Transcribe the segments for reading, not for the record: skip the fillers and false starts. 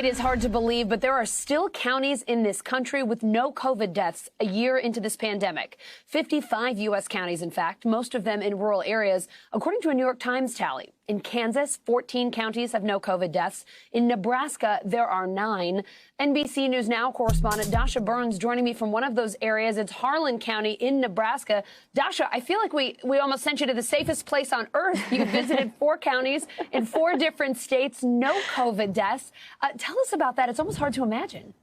It is hard to believe, but there are still counties in this country with no COVID deaths a year into this pandemic. 55 U.S. counties, in fact, most of them in rural areas, according to a New York Times tally. In Kansas, 14 counties have no COVID deaths. In Nebraska, there are 9. NBC News Now correspondent Dasha Burns joining me from one of those areas. It's Harlan County in Nebraska. Dasha, I feel like we almost sent you to the safest place on earth. You visited 4 counties in 4 different states, no COVID deaths. Tell us about that. It's almost hard to imagine.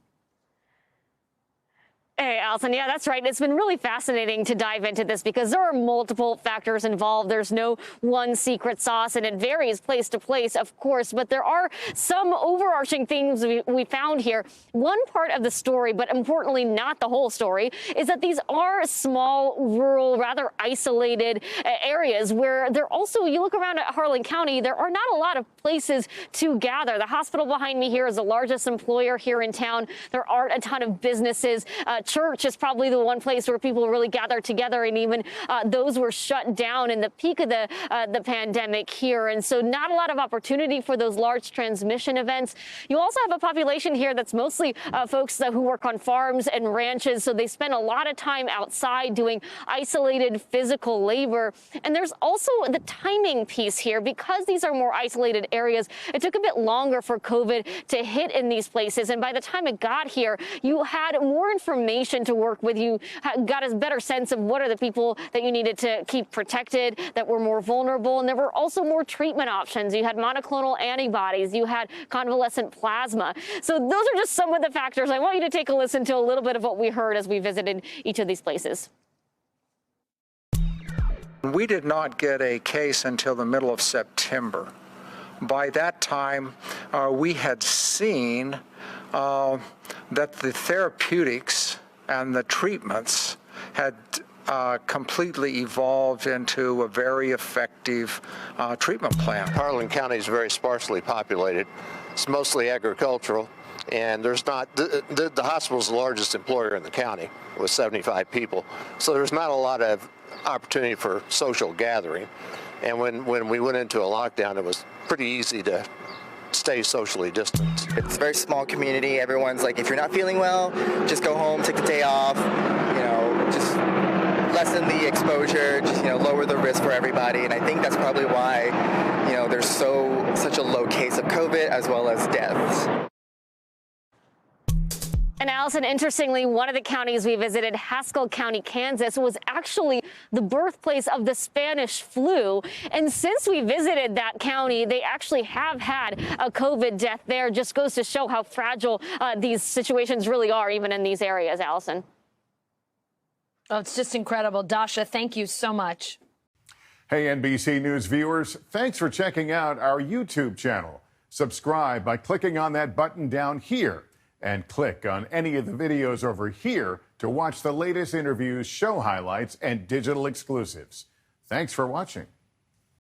Hey, Allison. Yeah, that's right. It's been really fascinating to dive into this because there are multiple factors involved. There's no one secret sauce, and it varies place to place, of course. But there are some overarching things we found here. One part of the story, but importantly not the whole story, is that these are small, rural, rather isolated areas where they're also, you look around at Harlan County, there are not a lot of places to gather. The hospital behind me here is the largest employer here in town. There aren't a ton of businesses. Church is probably the one place where people really gather together, and even those were shut down in the peak of the pandemic here. And so not a lot of opportunity for those large transmission events. You also have a population here that's mostly folks who work on farms and ranches. So they spend a lot of time outside doing isolated physical labor. And there's also the timing piece here. Because these are more isolated areas, it took a bit longer for COVID to hit in these places. And by the time it got here, you had more information to work with. You got a better sense of what are the people that you needed to keep protected, that were more vulnerable. And there were also more treatment options. You had monoclonal antibodies. You had convalescent plasma. So those are just some of the factors. I want you to take a listen to a little bit of what we heard as we visited each of these places. We did not get a case until the middle of September. By that time, we had seen that the therapeutics and the treatments had completely evolved into a very effective treatment plan. Harlan County is very sparsely populated. It's mostly agricultural, and there's not, the hospital is the largest employer in the county with 75 people. So there's not a lot of opportunity for social gathering. And when we went into a lockdown, it was pretty easy to stay socially distanced. It's a very small community. Everyone's like, if you're not feeling well, just go home, take the day off, just lessen the exposure, just, lower the risk for everybody. And I think that's probably why, there's such a low case of COVID as well as deaths. And Allison, interestingly, one of the counties we visited, Haskell County, Kansas, was actually the birthplace of the Spanish flu. And since we visited that county, they actually have had a COVID death there. Just goes to show how fragile these situations really are, even in these areas, Allison. Oh, it's just incredible. Dasha, thank you so much. Hey, NBC News viewers, thanks for checking out our YouTube channel. Subscribe by clicking on that button down here. And click on any of the videos over here to watch the latest interviews, show highlights, and digital exclusives. Thanks for watching.